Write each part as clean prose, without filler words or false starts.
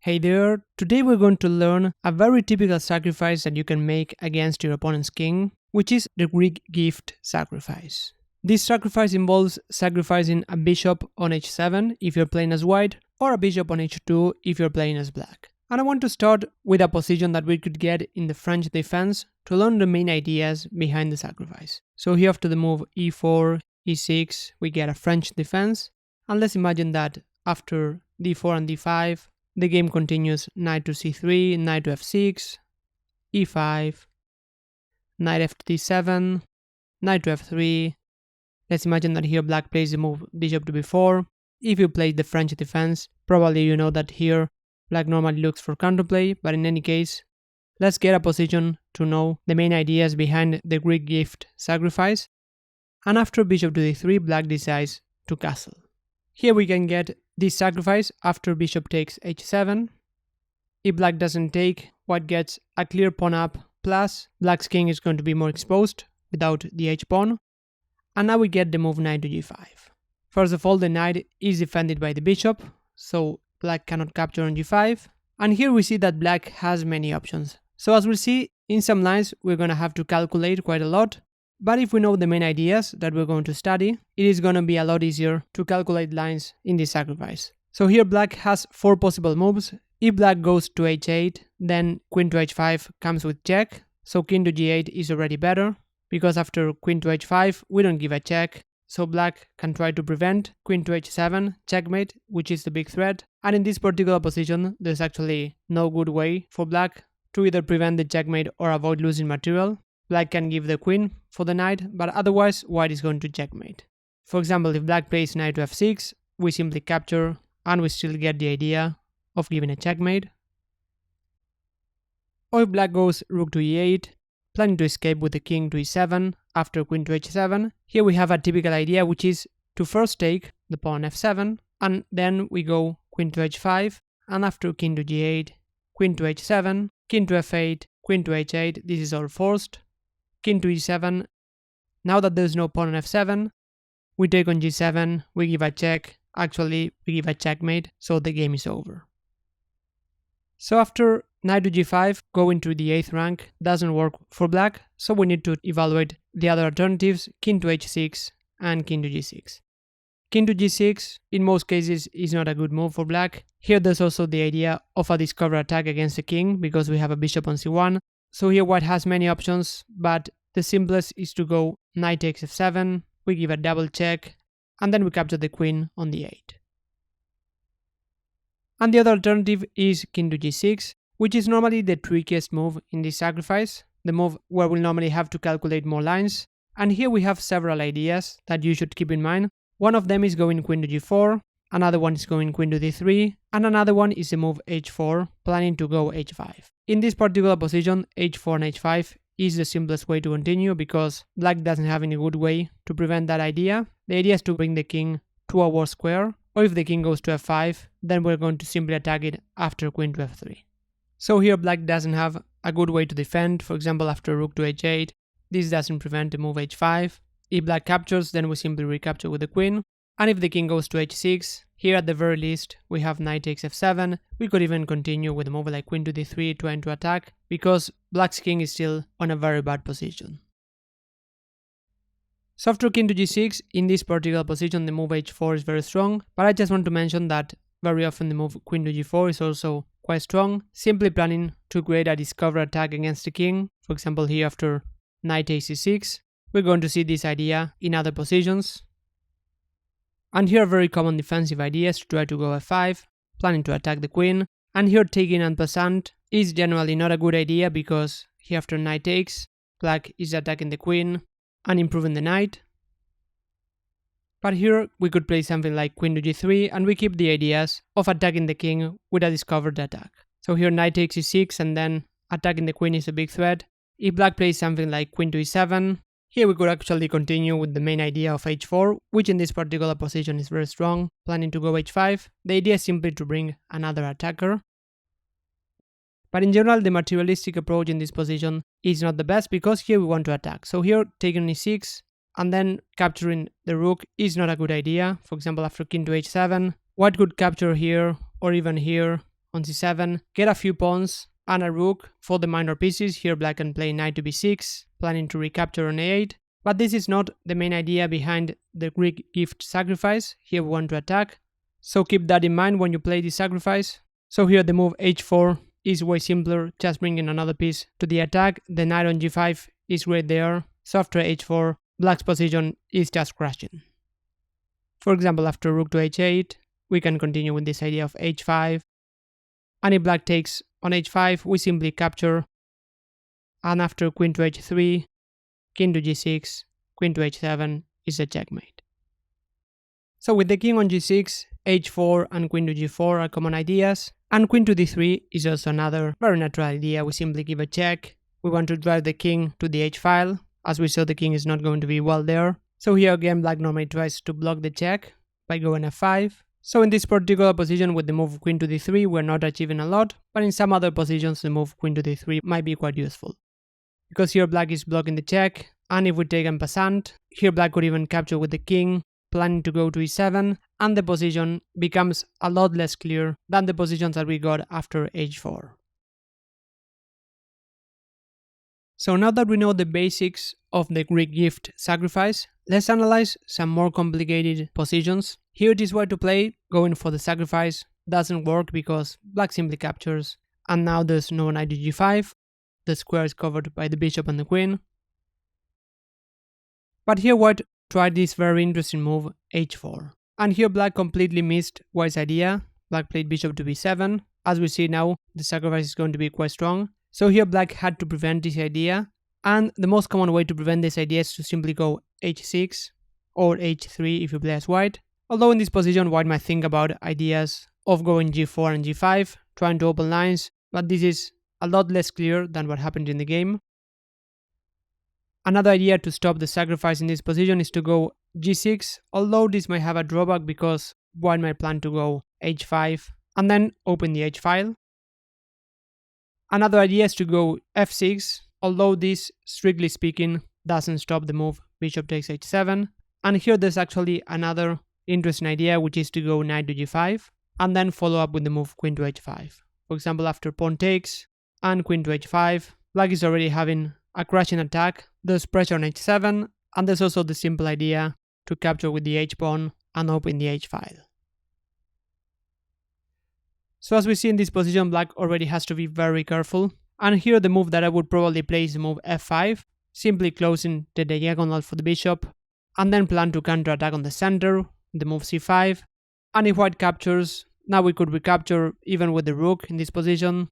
Hey there, today we're going to learn a very typical sacrifice that you can make against your opponent's king, which is the Greek gift sacrifice. This sacrifice involves sacrificing a bishop on h7 if you're playing as white, or a bishop on h2 if you're playing as black. And I want to start with a position that we could get in the French defense to learn the main ideas behind the sacrifice. So here after the move e4, e6, we get a French defense, and let's imagine that after d4 and d5, the game continues knight to c3, knight to f6, e5, knight f to d7, knight to f3. Let's imagine that here black plays the move bishop to b4. If you play the French defense, probably you know that here black normally looks for counterplay, but in any case, let's get a position to know the main ideas behind the Greek gift sacrifice. And after bishop to d3, black decides to castle. Here we can get this sacrifice after bishop takes h7. If black doesn't take, white gets a clear pawn up, plus black's king is going to be more exposed without the h-pawn. And now we get the move knight to g5. First of all, the knight is defended by the bishop, so black cannot capture on g5. And here we see that black has many options. So as we'll see, in some lines we're going to have to calculate quite a lot. But if we know the main ideas that we're going to study, it is going to be a lot easier to calculate lines in this sacrifice. So here black has 4 possible moves. If black goes to h8, then queen to h5 comes with check. So king to g8 is already better, because after queen to h5 we don't give a check. So black can try to prevent queen to h7, checkmate, which is the big threat. And in this particular position, there's actually no good way for black to either prevent the checkmate or avoid losing material. Black can give the queen for the knight, but otherwise white is going to checkmate. For example, if black plays knight to f6, we simply capture and we still get the idea of giving a checkmate. Or if black goes rook to e8, planning to escape with the king to e7 after queen to h7, here we have a typical idea, which is to first take the pawn f7, and then we go queen to h5, and after king to g8, queen to h7, king to f8, queen to h8, this is all forced. King to e7. Now that there's no pawn on f7, we take on g7, we give a check, actually we give a checkmate, so the game is over. So after knight to g5, going to the 8th rank doesn't work for black, so we need to evaluate the other alternatives, king to h6 and king to g6. King to g6 in most cases is not a good move for black. Here there's also the idea of a discover attack against the king, because we have a bishop on c1. So here white has many options, but the simplest is to go knight takes f7, we give a double check, and then we capture the queen on the 8. And the other alternative is king to g6, which is normally the trickiest move in this sacrifice, the move where we'll normally have to calculate more lines. And here we have several ideas that you should keep in mind. One of them is going queen to g4, another one is going queen to d3, and another one is the move h4, planning to go h5. In this particular position, h4 and h5 is the simplest way to continue, because black doesn't have any good way to prevent that idea. The idea is to bring the king to a war square, or if the king goes to f5, then we're going to simply attack it after queen to f3. So here black doesn't have a good way to defend, for example after rook to h8, this doesn't prevent the move h5. If black captures, then we simply recapture with the queen. And if the king goes to h6, here at the very least we have knight takes f7. We could even continue with a move like queen to d3 trying to attack, because black's king is still on a very bad position. So after king to g6, in this particular position the move h4 is very strong, but I just want to mention that very often the move queen to g4 is also quite strong, simply planning to create a discover attack against the king. For example here after knight takes c6, we're going to see this idea in other positions. And here very common defensive ideas to try to go f5, planning to attack the queen. And here taking en passant is generally not a good idea, because here after knight takes, black is attacking the queen and improving the knight. But here we could play something like queen to g3, and we keep the ideas of attacking the king with a discovered attack. So here knight takes e6, and then attacking the queen is a big threat. If black plays something like queen to e7, here we could actually continue with the main idea of h4, which in this particular position is very strong, planning to go h5. The idea is simply to bring another attacker. But in general, the materialistic approach in this position is not the best, because here we want to attack. So here taking e6 and then capturing the rook is not a good idea. For example, after king to h7, white could capture here or even here, on c7, get a few pawns and a rook for the minor pieces. Here black can play knight to b6, planning to recapture on a8. But this is not the main idea behind the Greek gift sacrifice. Here we want to attack, so keep that in mind when you play this sacrifice. So here the move h4 is way simpler, just bringing another piece to the attack. The knight on g5 is right there, so after h4, black's position is just crashing. For example, after rook to h8, we can continue with this idea of h5, and if black takes on h5, we simply capture, and after queen to h3, king to g6, queen to h7 is a checkmate. So with the king on g6, h4 and queen to g4 are common ideas, and queen to d3 is also another very natural idea. We simply give a check. We want to drive the king to the h file. As we saw, the king is not going to be well there. So here again, black normally tries to block the check by going f5. So in this particular position with the move queen to d3, we're not achieving a lot, but in some other positions the move queen to d3 might be quite useful. Because here black is blocking the check, and if we take en passant, here black could even capture with the king, planning to go to e7, and the position becomes a lot less clear than the positions that we got after h4. So now that we know the basics of the Greek gift sacrifice, let's analyze some more complicated positions. Here it is why to play, going for the sacrifice doesn't work because black simply captures, and now there's no knight to g5, the square is covered by the bishop and the queen. But here white tried this very interesting move, h4. And here black completely missed white's idea. Black played bishop to b7. As we see now, the sacrifice is going to be quite strong. So here black had to prevent this idea. And the most common way to prevent this idea is to simply go h6 or h3 if you play as white. Although in this position, white might think about ideas of going g4 and g5, trying to open lines, but this is a lot less clear than what happened in the game. Another idea to stop the sacrifice in this position is to go g6, although this might have a drawback because white might plan to go h5 and then open the h file. Another idea is to go f6, although this, strictly speaking, doesn't stop the move bishop takes h7. And here there's actually another interesting idea, which is to go knight to g5 and then follow up with the move queen to h5. For example, after pawn takes and queen to h5, black is already having a crashing attack. There's pressure on h7, and there's also the simple idea to capture with the h-pawn and open the h-file. So as we see in this position, black already has to be very careful. And here the move that I would probably play is the move f5, simply closing the diagonal for the bishop, and then plan to counterattack on the center, the move c5. And if white captures, now we could recapture even with the rook in this position.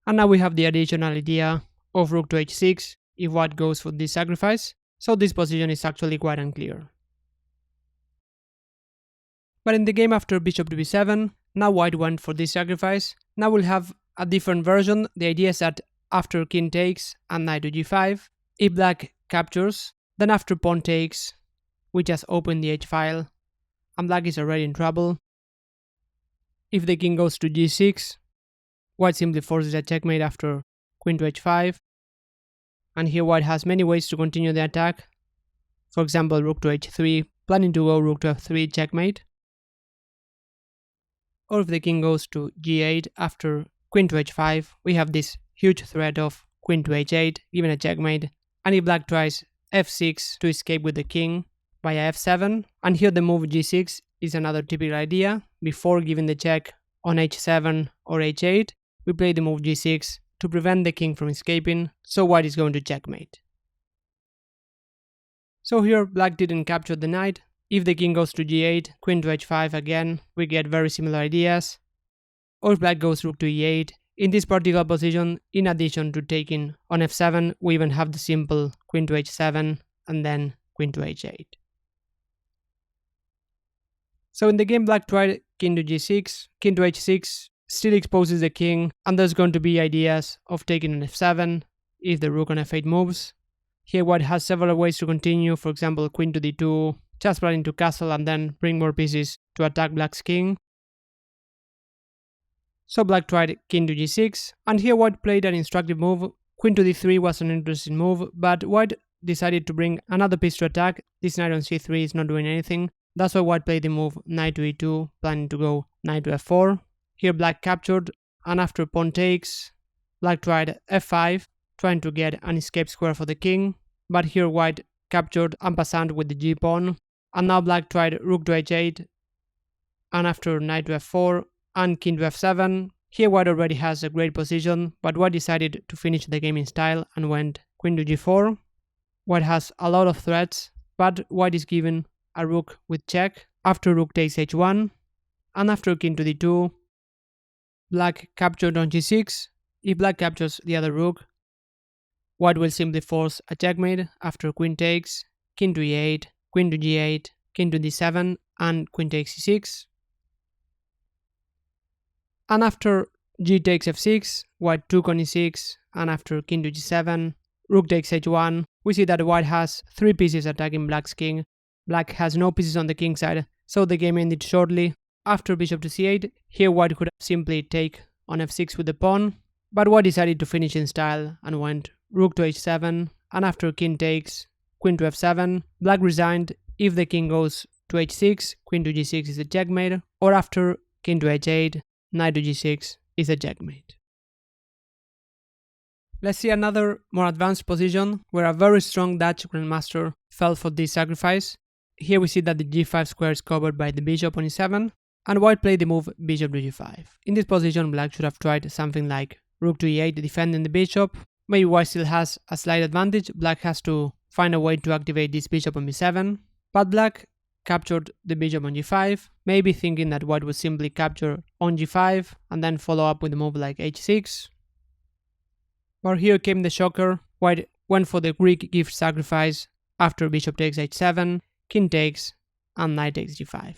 And now we have the additional idea of rook to h6 if white goes for this sacrifice, so this position is actually quite unclear. But in the game after bishop to b7, now white went for this sacrifice. Now we'll have a different version. The idea is that after king takes and knight to g5, if black captures, then after pawn takes, we just open the h file, and black is already in trouble. If the king goes to g6, white simply forces a checkmate after queen to h5. And here white has many ways to continue the attack. For example, rook to h3, planning to go rook to f3 checkmate. Or if the king goes to g8 after queen to h5, we have this huge threat of queen to h8, given a checkmate. And if black tries f6 to escape with the king via f7, and here the move g6 is another typical idea. Before giving the check on h7 or h8, we play the move g6 to prevent the king from escaping, so white is going to checkmate. So here black didn't capture the knight. If the king goes to g8, queen to h5 again, we get very similar ideas. Or if black goes rook to e8, in this particular position, in addition to taking on f7, we even have the simple queen to h7 and then queen to h8. So in the game, black tried king to g6, king to h6, still exposes the king, and there's going to be ideas of taking on f7 if the rook on f8 moves. Here white has several ways to continue, for example queen to d2, just planning to castle and then bring more pieces to attack black's king. So black tried king to g6, and here white played an instructive move. Queen to d3 was an interesting move, but white decided to bring another piece to attack. This knight on c3 is not doing anything. That's why white played the move knight to e2, planning to go knight to f4. Here black captured, and after pawn takes, black tried f5, trying to get an escape square for the king, but here white captured en passant with the g-pawn, and now black tried rook to h8, and after knight to f4 and king to f7, here white already has a great position, but white decided to finish the game in style and went queen to g4. White has a lot of threats, but white is given a rook with check after rook takes h1, and after king to d2, black captured on g6. If black captures the other rook, white will simply force a checkmate after queen takes, king to e8, queen to g8, king to d7, and queen takes e6. And after g takes f6, white took on e6, and after king to g7, rook takes h1, we see that white has 3 pieces attacking black's king. Black has no pieces on the king side, so the game ended shortly. After bishop to c8, here white could simply take on f6 with the pawn, but white decided to finish in style and went rook to h7, and after king takes, queen to f7, black resigned. If the king goes to h6, queen to g6 is a checkmate, or after king to h8, knight to g6 is a checkmate. Let's see another more advanced position where a very strong Dutch grandmaster fell for this sacrifice. Here we see that the g5 square is covered by the bishop on e7, and white played the move bishop to g5. In this position, black should have tried something like rook to e8 defending the bishop. Maybe white still has a slight advantage, black has to find a way to activate this bishop on b7, but black captured the bishop on g5, maybe thinking that white would simply capture on g5 and then follow up with a move like h6. But here came the shocker. White went for the Greek gift sacrifice after bishop takes h7, king takes, and knight takes g5.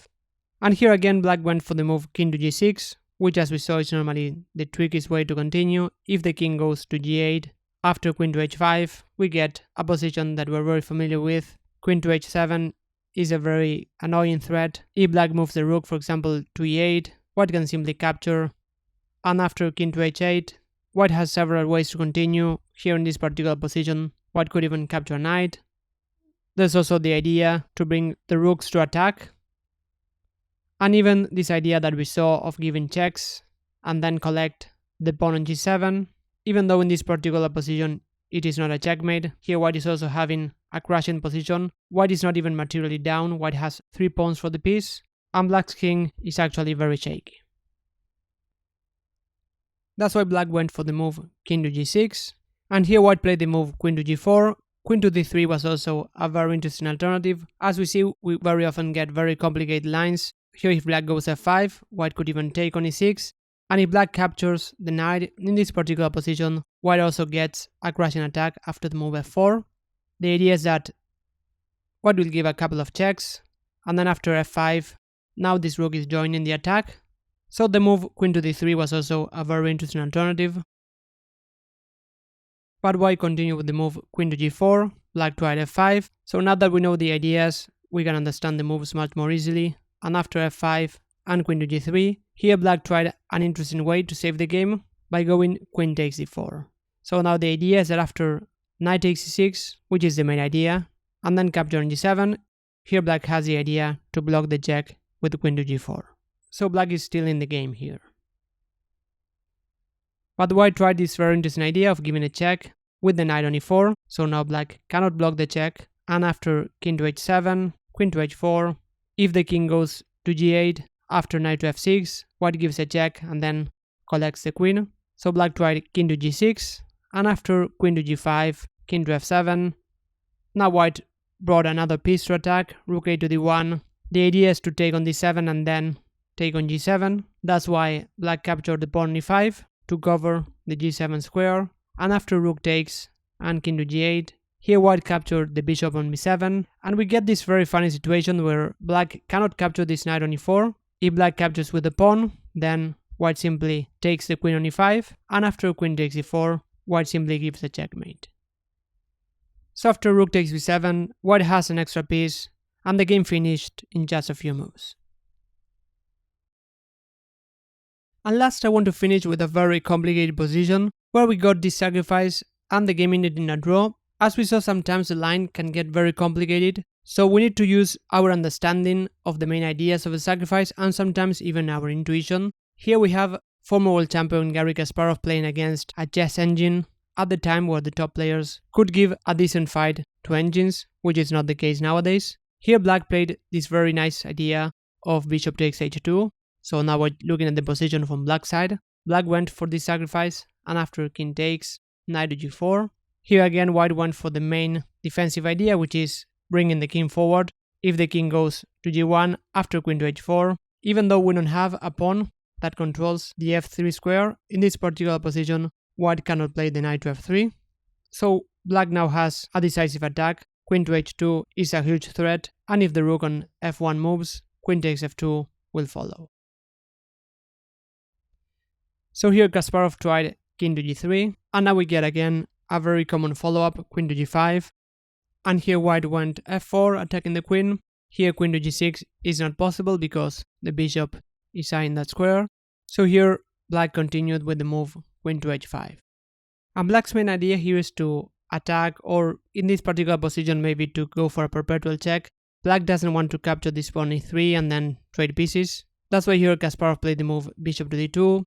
And here again black went for the move king to g6, which as we saw is normally the trickiest way to continue. If the king goes to g8, after queen to h5, we get a position that we're very familiar with. Queen to h7 is a very annoying threat. If black moves the rook, for example, to e8, white can simply capture, and after king to h8, white has several ways to continue. Here in this particular position, white could even capture a knight. There's also the idea to bring the rooks to attack, and even this idea that we saw of giving checks and then collect the pawn on g7. Even though in this particular position it is not a checkmate, here white is also having a crushing position. White is not even materially down, white has 3 pawns for the piece, and black's king is actually very shaky. That's why black went for the move king to g6, and here white played the move queen to g4. Queen to d3 was also a very interesting alternative. As we see, we very often get very complicated lines. Here if black goes f5, white could even take on e6, and if black captures the knight in this particular position, white also gets a crushing attack after the move f4. The idea is that white will give a couple of checks, and then after f5, now this rook is joining the attack. So the move queen to d3 was also a very interesting alternative. But white continued with the move queen to g4, black tried f5. So now that we know the ideas, we can understand the moves much more easily. And after f5 and queen to g3, here black tried an interesting way to save the game by going queen takes d4. So now the idea is that after knight takes e6, which is the main idea, and then capture on g7, here black has the idea to block the check with queen to g4. So black is still in the game here. But white tried this very interesting idea of giving a check with the knight on e4, so now black cannot block the check, and after king to h7, queen to h4, if the king goes to g8, after knight to f6, white gives a check and then collects the queen. So black tried king to g6, and after queen to g5, king to f7. Now white brought another piece to attack, rook a to d1. The idea is to take on d7 and then take on g7. That's why black captured the pawn on e5 to cover the g7 square, and after rook takes and king to g8, here white captured the bishop on b7, and we get this very funny situation where black cannot capture this knight on e4. If black captures with the pawn, then white simply takes the queen on e5, and after queen takes e4, white simply gives a checkmate. So after rook takes b7, white has an extra piece, and the game finished in just a few moves. And last I want to finish with a very complicated position, where we got this sacrifice and the game ended in a draw. As we saw, sometimes the line can get very complicated, so we need to use our understanding of the main ideas of the sacrifice and sometimes even our intuition. Here we have former world champion Garry Kasparov playing against a chess engine at the time where the top players could give a decent fight to engines, which is not the case nowadays. Here Black played this very nice idea of bishop takes h2, so now we're looking at the position from Black's side. Black went for this sacrifice, and after king takes, knight to g4. Here again White went for the main defensive idea, which is bringing the king forward if the king goes to g1 after queen to h4. Even though we don't have a pawn that controls the f3 square, in this particular position White cannot play the knight to f3. So Black now has a decisive attack. Queen to h2 is a huge threat, and if the rook on f1 moves, queen takes f2 will follow. So here Kasparov tried king to g3, and now we get again a very common follow-up, queen to g5. And here White went f4, attacking the queen. Here queen to g6 is not possible because the bishop is eyeing that square. So here Black continued with the move queen to h5. And Black's main idea here is to attack, or in this particular position maybe to go for a perpetual check. Black doesn't want to capture this pawn e3 and then trade pieces. That's why here Kasparov played the move bishop to d2.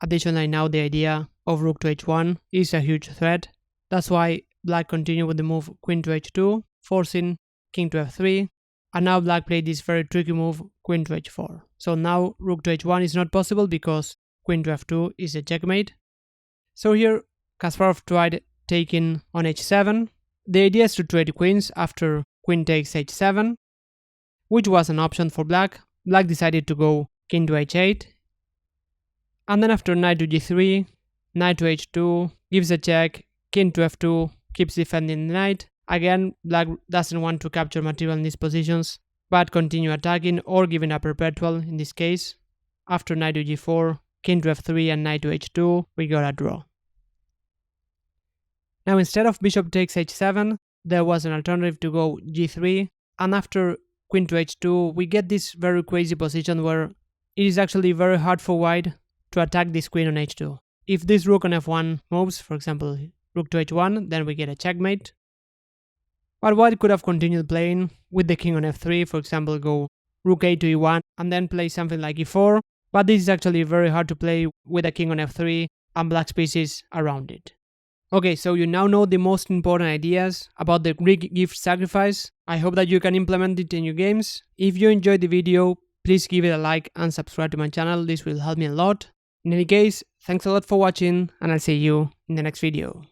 Additionally, now the idea of rook to h1 is a huge threat. That's why Black continued with the move queen to h2, forcing king to f3. And now Black played this very tricky move queen to h4. So now rook to h1 is not possible because queen to f2 is a checkmate. So here Kasparov tried taking on h7. The idea is to trade queens after queen takes h7, which was an option for Black. Black decided to go king to h8. And then after knight to g3, knight to h2, gives a check, king to f2, keeps defending the knight. Again, Black doesn't want to capture material in these positions, but continue attacking or giving a perpetual in this case. After knight to g4, king to f3 and knight to h2, we got a draw. Now instead of bishop takes h7, there was an alternative to go g3, and after queen to h2, we get this very crazy position where it is actually very hard for White to attack this queen on h2. If this rook on f1 moves, for example rook to h1, then we get a checkmate. But White could have continued playing with the king on f3, for example go rook a to e1 and then play something like e4, but this is actually very hard to play with a king on f3 and Black's pieces around it. Okay, so you now know the most important ideas about the Greek gift sacrifice. I hope that you can implement it in your games. If you enjoyed the video, please give it a like and subscribe to my channel. This will help me a lot. In any case, thanks a lot for watching, and I'll see you in the next video.